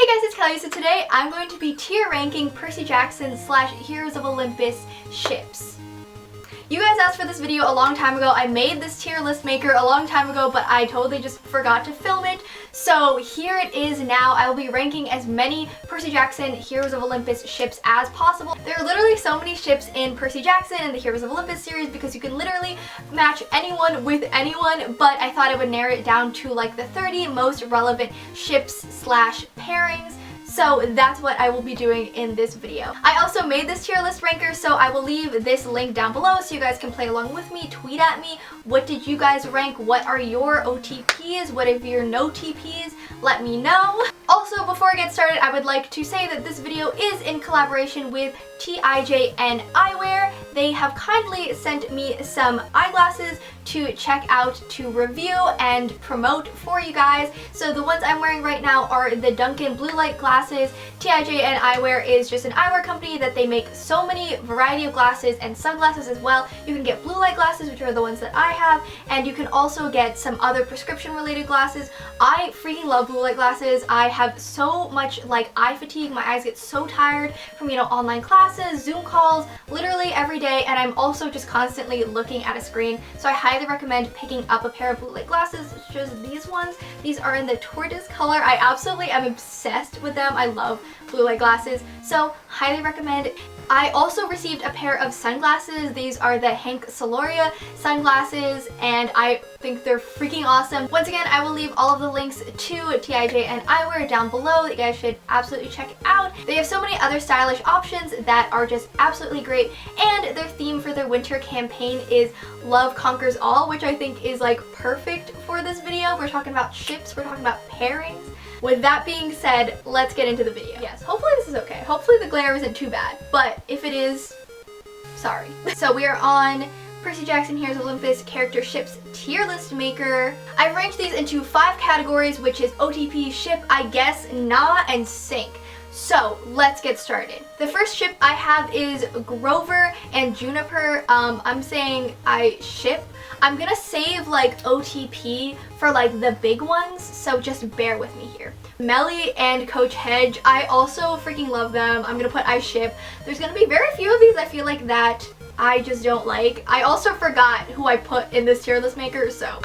Hey guys, it's Kelly. So today I'm going to be tier ranking Percy Jackson / Heroes of Olympus ships. You guys asked for this video a long time ago. I made this tier list maker a long time ago, but I totally just forgot to film it. So here it is now. I will be ranking as many Percy Jackson Heroes of Olympus ships as possible. There are literally so many ships in Percy Jackson and the Heroes of Olympus series because you can literally match anyone with anyone, but I thought I would narrow it down to like the 30 most relevant ships / pairings. So that's what I will be doing in this video. I also made this tier list ranker, so I will leave this link down below so you guys can play along with me, tweet at me. What did you guys rank? What are your OTPs? What are your no TPs? Let me know. Also, before I get started, I would like to say that this video is in collaboration with Tijn Eyewear. They have kindly sent me some eyeglasses to check out, to review, and promote for you guys. So the ones I'm wearing right now are the Duncan blue light glasses. Tijn Eyewear is just an eyewear company that they make so many variety of glasses and sunglasses as well. You can get blue light glasses, which are the ones that I have, and you can also get some other prescription related glasses. I freaking love blue light glasses. I have so much like eye fatigue. My eyes get so tired from, you know, online classes, Zoom calls, literally every day, and I'm also just constantly looking at a screen. So I highly recommend picking up a pair of blue light glasses, which is these ones. These are in the tortoise color. I absolutely am obsessed with them. I love blue light glasses, so highly recommend. I also received a pair of sunglasses. These are the Hank Soloria sunglasses, and I think they're freaking awesome. Once again, I will leave all of the links to Tijn Eyewear down below that you guys should absolutely check out. They have so many other stylish options that are just absolutely great, and their theme for their winter campaign is Love Conquers All, which I think is like perfect for this video. We're talking about ships, we're talking about pairings. With that being said, let's get into the video. Yes, hopefully this is okay. Hopefully the glare isn't too bad, but if it is, sorry. So we are on Percy Jackson Heroes of Olympus character ships tier list maker. I've ranked these into 5 categories, which is OTP, ship, I guess, nah, and sink. So let's get started. The first ship I have is Grover and Juniper. I'm saying I ship. I'm gonna save like OTP for like the big ones, so just bear with me here. Melly and Coach Hedge, I also freaking love them. I'm gonna put I ship. There's gonna be very few of these I feel like that I just don't like. I also forgot who I put in this tier list maker, so.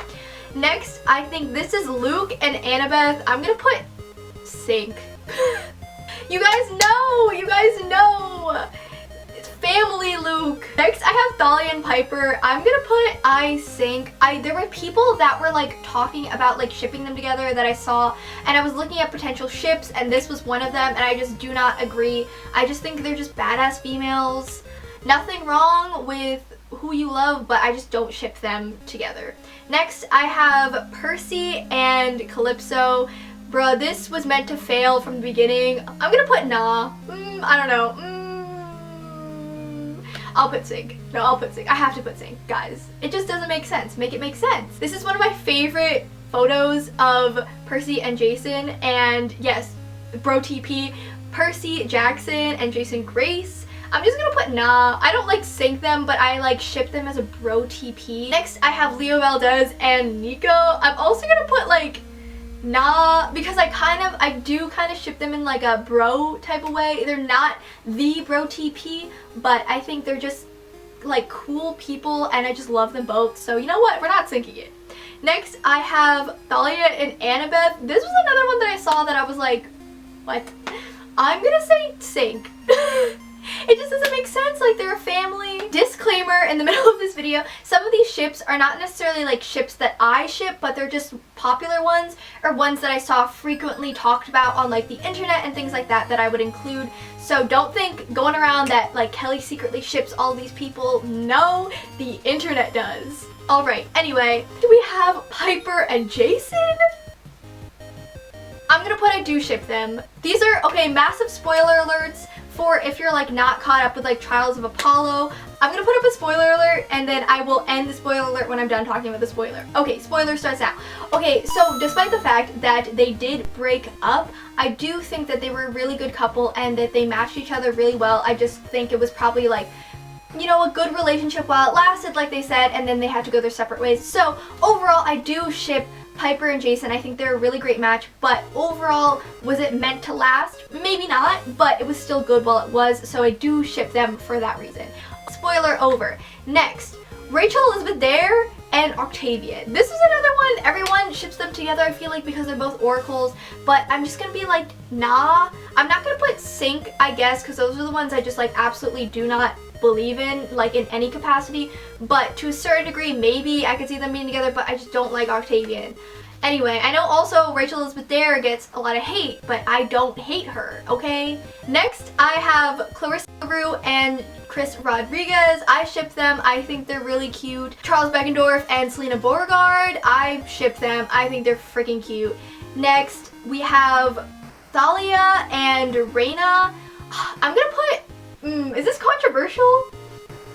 Next, I think this is Luke and Annabeth. I'm gonna put sink. You guys know! It's family Luke. Next, I have Thalia and Piper. I'm gonna put I sink. There were people that were like talking about like shipping them together that I saw, and I was looking at potential ships, and this was one of them, and I just do not agree. I just think they're just badass females. Nothing wrong with who you love, but I just don't ship them together. Next, I have Percy and Calypso. Bruh, this was meant to fail from the beginning. I'm gonna put nah. I don't know. I'll put sink. No, I'll put sink. I have to put sink, guys. It just doesn't make sense. Make it make sense. This is one of my favorite photos of Percy and Jason, and yes, bro TP, Percy Jackson and Jason Grace. I'm just gonna put nah. I don't like sync them, but I like ship them as a bro TP. Next, I have Leo Valdez and Nico. I'm also gonna put like nah, because I do kind of ship them in like a bro type of way. They're not the bro TP, but I think they're just like cool people, and I just love them both. So you know what? We're not syncing it. Next, I have Thalia and Annabeth. This was another one that I saw that I was like, what? I'm gonna say sync. It just doesn't make sense, like they're a family. Disclaimer in the middle of this video, some of these ships are not necessarily like ships that I ship, but they're just popular ones or ones that I saw frequently talked about on like the internet and things like that I would include. So don't think going around that like Kelly secretly ships all these people. No, the internet does. Alright, anyway, do we have Piper and Jason? I'm gonna put I do ship them. These are, okay, massive spoiler alerts for if you're like not caught up with like Trials of Apollo. I'm gonna put up a spoiler alert, and then I will end the spoiler alert when I'm done talking about the spoiler. Okay, spoiler starts now. Okay, so despite the fact that they did break up, I do think that they were a really good couple and that they matched each other really well. I just think it was probably like, you know, a good relationship while it lasted, like they said, and then they had to go their separate ways. So overall, I do ship Piper and Jason, I think they're a really great match, but overall, was it meant to last? Maybe not, but it was still good while it was, so I do ship them for that reason. Spoiler over. Next, Rachel, Elizabeth Dare, and Octavian. This is another one, everyone ships them together, I feel like, because they're both oracles, but I'm just gonna be like, nah. I'm not gonna put sync, I guess, because those are the ones I just like absolutely do not believe in, like in any capacity, but to a certain degree, maybe I could see them being together, but I just don't like Octavian. Anyway, I know also Rachel Elizabeth Dare gets a lot of hate, but I don't hate her, okay? Next, I have Clarissa LaRue and Chris Rodriguez. I ship them. I think they're really cute. Charles Beckendorf and Selena Beauregard. I ship them. I think they're freaking cute. Next, we have Thalia and Raina. I'm gonna put, is this controversial?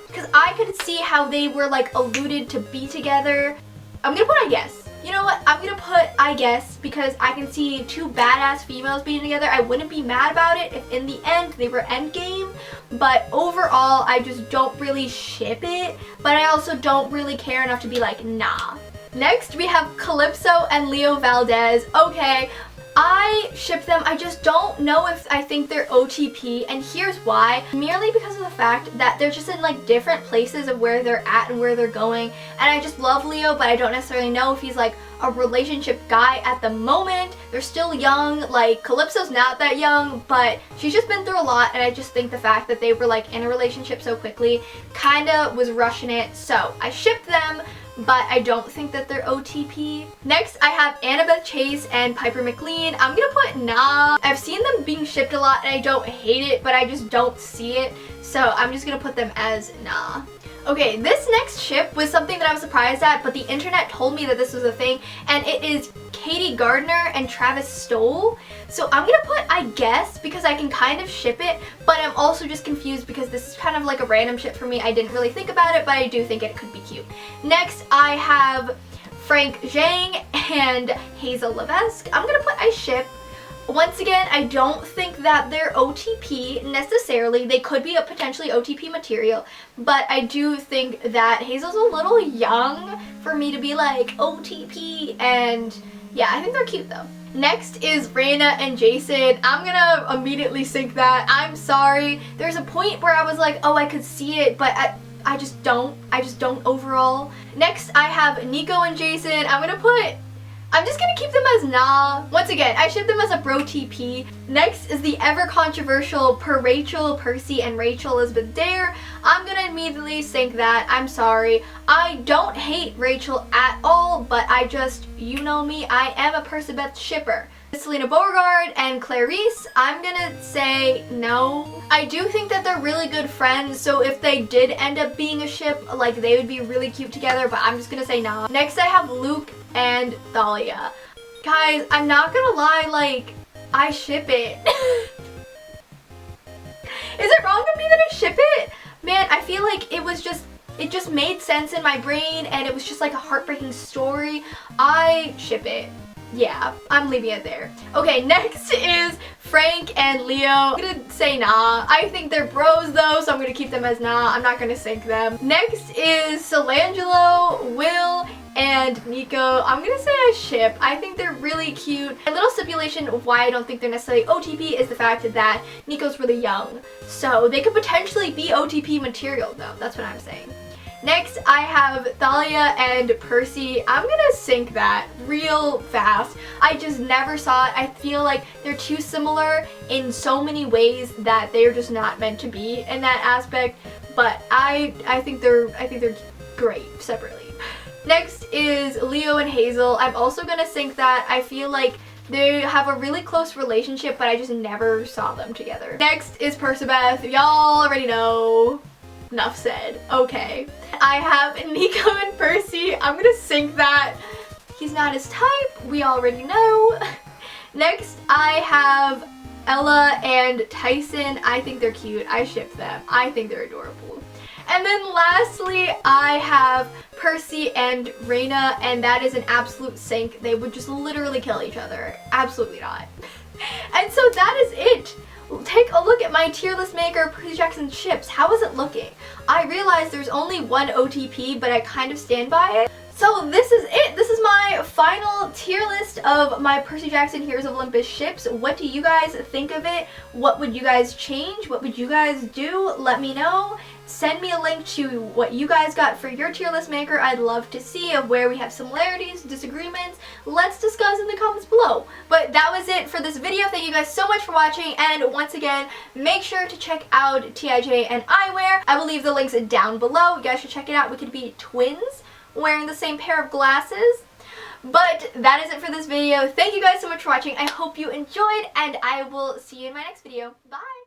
Because I could see how they were like alluded to be together. I'm gonna put I guess. You know what? I'm gonna put I guess because I can see two badass females being together. I wouldn't be mad about it if in the end they were endgame, but overall I just don't really ship it, but I also don't really care enough to be like, nah. Next we have Calypso and Leo Valdez. Okay, I ship them. I just don't know if I think they're OTP, and here's why. Merely because of the fact that they're just in like different places of where they're at and where they're going, and I just love Leo, but I don't necessarily know if he's like a relationship guy at the moment. They're still young. Like Calypso's not that young, but she's just been through a lot, and I just think the fact that they were like in a relationship so quickly kinda was rushing it, so I shipped them, but I don't think that they're OTP. Next, I have Annabeth Chase and Piper McLean. I'm gonna put nah. I've seen them being shipped a lot and I don't hate it, but I just don't see it, so I'm just gonna put them as nah. Okay, this next ship was something that I was surprised at, but the internet told me that this was a thing, and it is Katie Gardner and Travis Stoll. So I'm gonna put I guess because I can kind of ship it, but I'm also just confused because this is kind of like a random ship for me. I didn't really think about it, but I do think it could be cute. Next, I have Frank Zhang and Hazel Levesque. I'm gonna put I ship. Once again, I don't think that they're OTP necessarily. They could be a potentially OTP material, but I do think that Hazel's a little young for me to be like OTP, and yeah, I think they're cute though. Next is Raina and Jason. I'm gonna immediately sync that. I'm sorry. There's a point where I was like, oh, I could see it, but I just don't. I just don't overall. Next, I have Nico and Jason. I'm just gonna keep them as nah. Once again, I ship them as a bro TP. Next is the ever controversial Rachel, Percy, and Rachel Elizabeth Dare. I'm gonna immediately sync that. I'm sorry. I don't hate Rachel at all, but I just, you know me, I am a Percybeth shipper. Selena Beauregard and Clarice, I'm gonna say no. I do think that they're really good friends, so if they did end up being a ship, like they would be really cute together, but I'm just gonna say no. Next I have Luke and Thalia. Guys, I'm not gonna lie, like, I ship it. Is it wrong of me that I ship it? Man, I feel like it just made sense in my brain, and it was just like a heartbreaking story. I ship it. Yeah, I'm leaving it there. Okay, next is Frank and Leo. I'm gonna say nah. I think they're bros though, so I'm gonna keep them as nah. I'm not gonna sync them. Next is Solangelo, Will, and Nico. I'm gonna say I ship. I think they're really cute. A little stipulation of why I don't think they're necessarily OTP is the fact that Nico's really young. So they could potentially be OTP material though. That's what I'm saying. Next, I have Thalia and Percy. I'm gonna sync that real fast. I just never saw it. I feel like they're too similar in so many ways that they're just not meant to be in that aspect. But I think they're great separately. Next is Leo and Hazel. I'm also gonna sync that. I feel like they have a really close relationship, but I just never saw them together. Next is Percybeth. Y'all already know. Enough said. Okay. I have Nico and Percy. I'm gonna sync that. He's not his type. We already know. Next, I have Ella and Tyson. I think they're cute. I ship them. I think they're adorable. And then lastly, I have Percy and Raina, and that is an absolute sync. They would just literally kill each other. Absolutely not. And so that is it. Take a look at my tier list maker, Percy Jackson ships. How is it looking? I realize there's only one OTP, but I kind of stand by it. So this is it. This is my final tier list of my Percy Jackson Heroes of Olympus ships. What do you guys think of it? What would you guys change? What would you guys do? Let me know. Send me a link to what you guys got for your tier list maker. I'd love to see of where we have similarities, disagreements. Let's discuss in the comments below. But that was it for this video. Thank you guys so much for watching, and once again, make sure to check out Tijn Eyewear. I will leave the links down below. You guys should check it out. We could be twins wearing the same pair of glasses. But that is it for this video. Thank you guys so much for watching. I hope you enjoyed, and I will see you in my next video. Bye!